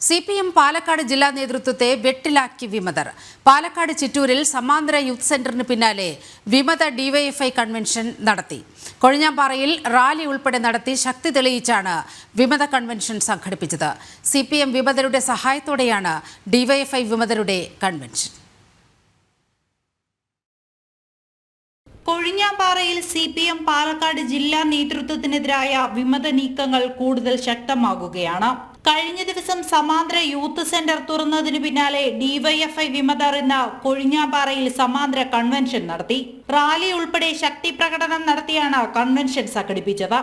CPM Palakkad ജില്ലാ നേതൃത്വത്തെ വെട്ടിലാക്കി വിമതർ. പാലക്കാട് ചിറ്റൂരിൽ സമാന്തര യൂത്ത് സെന്ററിന് പിന്നാലെ വിമത ഡിവൈഎഫ്ഐ കൺവെൻഷൻ നടത്തി. കൊഴിഞ്ഞാമ്പാറയിൽ റാലി ഉൾപ്പെടെ നടത്തി ശക്തി തെളിയിച്ചാണ് വിമത കൺവെൻഷൻ സംഘടിപ്പിച്ചത്. CPM വിമതരുടെ സഹായത്തോടെയാണ് ഡിവൈഎഫ്ഐ വിമതരുടെ കൺവെൻഷൻ. കൊഴിഞ്ഞാമ്പാറയിൽ CPM പാലക്കാട് ജില്ലാ നേതൃത്വത്തിനെതിരായ വിമത നീക്കങ്ങൾ കൂടുതൽ ശക്തമാകുകയാണ്. കഴിഞ്ഞ ദിവസം സമാന്തര യൂത്ത് സെന്റർ തുറന്നതിനു പിന്നാലെ ഡിവൈഎഫ്ഐ വിമതർ ഇന്ന് കൊഴിഞ്ഞാമ്പാറയിൽ സമാന്തര കൺവെൻഷൻ നടത്തി. റാലി ഉൾപ്പെടെ ശക്തി പ്രകടനം നടത്തിയാണ് കൺവെൻഷൻ സംഘടിപ്പിച്ചത്.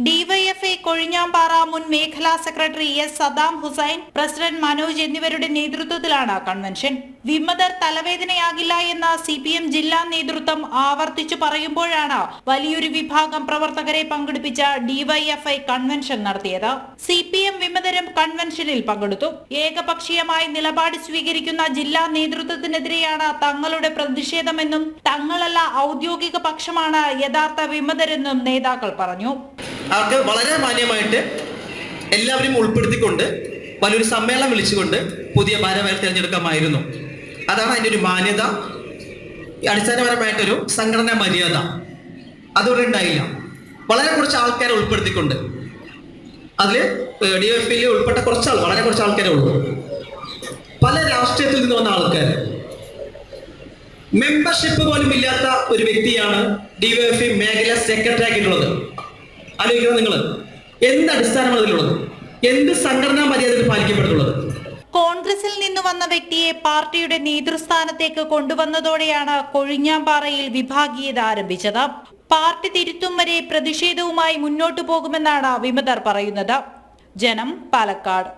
ഡിവൈഎഫ്ഐ കൊഴിഞ്ഞാമ്പാറ മുൻ മേഖലാ സെക്രട്ടറി S. സദാം ഹുസൈൻ, പ്രസിഡന്റ് മനോജ് എന്നിവരുടെ നേതൃത്വത്തിലാണ് കൺവെൻഷൻ. വിമതർ തലവേദനയാകില്ല എന്ന CPM ജില്ലാ നേതൃത്വം ആവർത്തിച്ചു പറയുമ്പോഴാണ് വലിയൊരു വിഭാഗം പ്രവർത്തകരെ പങ്കെടുപ്പിച്ച ഡിവൈഎഫ്ഐ കൺവെൻഷൻ നടത്തിയത്. CPM വിമതരും കൺവെൻഷനിൽ പങ്കെടുത്തു. ഏകപക്ഷീയമായി നിലപാട് സ്വീകരിക്കുന്ന ജില്ലാ നേതൃത്വത്തിനെതിരെയാണ് തങ്ങളുടെ പ്രതിഷേധമെന്നും തങ്ങളല്ല ഔദ്യോഗിക പക്ഷമാണ് യഥാർത്ഥ വിമതരെന്നും നേതാക്കൾ പറഞ്ഞു. അവർക്ക് വളരെ മാന്യമായിട്ട് എല്ലാവരും ഉൾപ്പെടുത്തിക്കൊണ്ട് വലിയൊരു സമ്മേളനം വിളിച്ചുകൊണ്ട് പുതിയ ഭാരവാഹികളെ തിരഞ്ഞെടുക്കാമായിരുന്നു. അതാണ് അതിൻ്റെ ഒരു മാന്യത. അടിസ്ഥാനപരമായിട്ടൊരു സംഘടനാ മര്യാദ അതുകൊണ്ട് ഉണ്ടായില്ല. വളരെ കുറച്ച് ആൾക്കാരെ ഉൾപ്പെടുത്തിക്കൊണ്ട് അതിൽ ഡിവൈഎഫ്ഐയിൽ ഉൾപ്പെട്ട വളരെ കുറച്ച് ആൾക്കാരെ ഉള്ളൂ. പല രാഷ്ട്രീയത്തിൽ നിന്ന് വന്ന ആൾക്കാർ, മെമ്പർഷിപ്പ് പോലും ഇല്ലാത്ത ഒരു വ്യക്തിയാണ് ഡിവൈഎഫ്ഐ മേഖല സെക്രട്ടറി ആക്കിയിട്ടുള്ളത്. ആലോചിക്കണം നിങ്ങൾ, എന്ത് അടിസ്ഥാനമാണ് ഇതിലുള്ളത്? എന്ത് സംഘടനാ മര്യാദ പാലിക്കപ്പെട്ടുള്ളത്? കോൺഗ്രസിൽ നിന്ന് വന്ന വ്യക്തിയെ പാർട്ടിയുടെ നേതൃസ്ഥാനത്തേക്ക് കൊണ്ടുവന്നതോടെയാണ് കൊഴിഞ്ഞാമ്പാറയിൽ വിഭാഗീയത ആരംഭിച്ചത്. പാർട്ടി തിരുത്തും വരെ പ്രതിഷേധവുമായി മുന്നോട്ടു പോകുമെന്നാണ് വിമതർ പറയുന്നത്. ജനം, പാലക്കാട്.